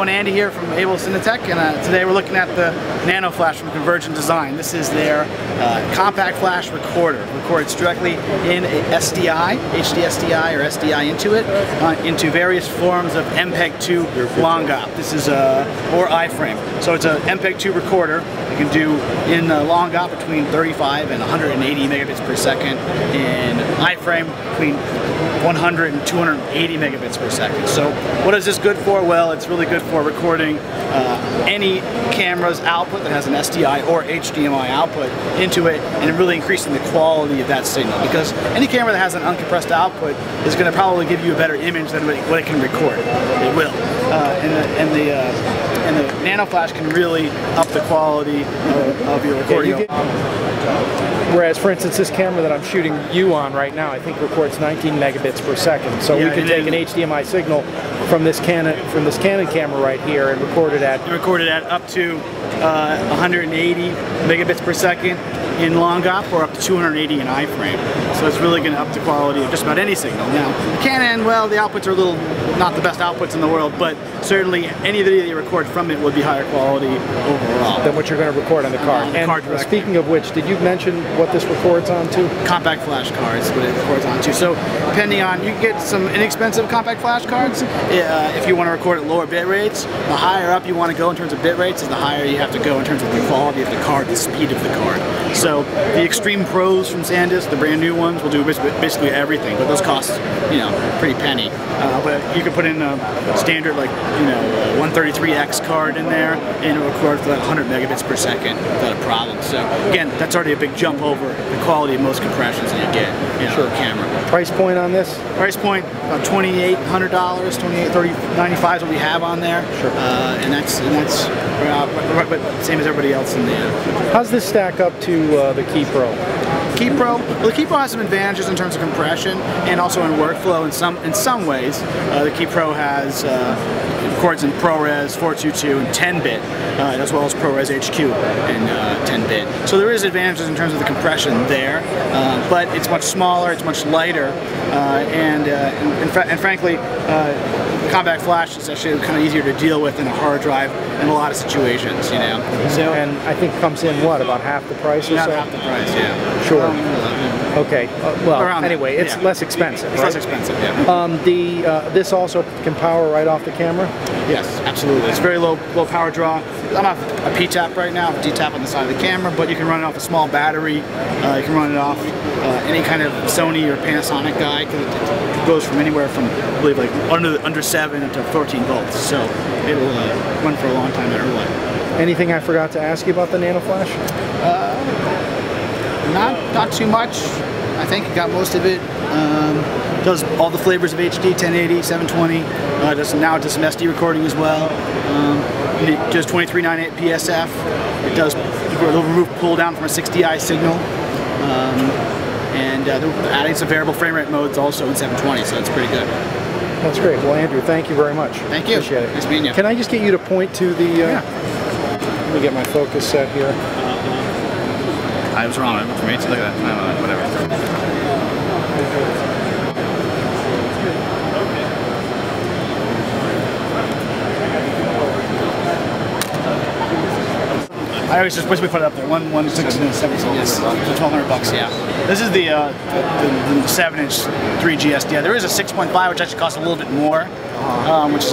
everyone, Andy here from Able Cinetech, and today we're looking at the nanoFLASH from Convergent Design. This is their compact flash recorder. Records directly in a SDI, HD SDI or SDI into it, into various forms of MPEG-2 long op. This is or iframe. So it's an MPEG-2 recorder. You can do in long op between 35 and 180 megabits per second. In iframe between 100 and 280 megabits per second. So what is this good for? Well, it's really good for recording any camera's output that has an SDI or HDMI output into it, and really increasing the quality of that signal, because any camera that has an uncompressed output is going to probably give you a better image than what it can record. It will. And the nanoFLASH can really up the quality of your recording. Whereas, for instance, this camera that I'm shooting you on right now, I think records 19 megabits per second. So we can take an HDMI signal from this Canon camera right here and record it at up to 180 megabits per second in long op, or up to 280 in iframe. So it's really going to up the quality of just about any signal. Now, the Canon, well, the outputs are not the best outputs in the world, but certainly any video that you record from it would be higher quality overall than what you're going to record on the card. And speaking of which, did you mention what this records onto? Compact flash cards, what it records onto. So depending on, you can get some inexpensive compact flash cards if you want to record at lower bit rates. The higher up you want to go in terms of bit rates, is the higher you have to go in terms of the quality of the card, the speed of the card. So the Extreme Pros from SanDisk, the brand new ones, will do basically everything, but those cost, pretty penny. But you can put in a standard, like, 133X card in there, and it'll record for 100 megabits per second without a problem. So again, that's already a big jump over the quality of most compressions that you get in a camera. Price point on this? Price point about $2,800, $2,830.95 is what we have on there. Sure. And that's but same as everybody else in there. How's this stack up to the Key Pro? Well, the Key Pro has some advantages in terms of compression and also in workflow in some ways. The Key Pro has records in ProRes 422 and 10-bit, as well as ProRes HQ and 10-bit. So there is advantages in terms of the compression there, but it's much smaller, it's much lighter, and frankly, compact flash is actually kind of easier to deal with than a hard drive in a lot of situations, So, and I think it comes in what, about half the price or so? About half the price, yeah. Sure. Okay. Well, anyway, it's less expensive. It's less expensive, yeah. This also can power right off the camera? Yes, absolutely. It's very low power draw. I'm off a P-tap right now, a D-tap on the side of the camera, but you can run it off a small battery. You can run it off any kind of Sony or Panasonic guy. It goes from anywhere from, I believe, like under 7 up to 14 volts. So it'll run for a long time no matter what. Anything I forgot to ask you about the nanoFLASH? Not too much. I think it got most of it. Does all the flavors of HD, 1080, 720. Now it does some SD recording as well. It does 2398 PSF. It does remove pull down from a 6DI signal. And they're adding some variable frame rate modes also in 720, so it's pretty good. That's great. Well, Andrew, thank you very much. Thank you. Appreciate it. Nice meeting you. Can I just get you to point to the... Let me get my focus set here. I was wrong. For me, look at that. Whatever. I always just put it up there. 1,670. Yes, $1,200. Yeah. This is the 7-inch 3G SDI. There is a 6.5, which actually costs a little bit more, which is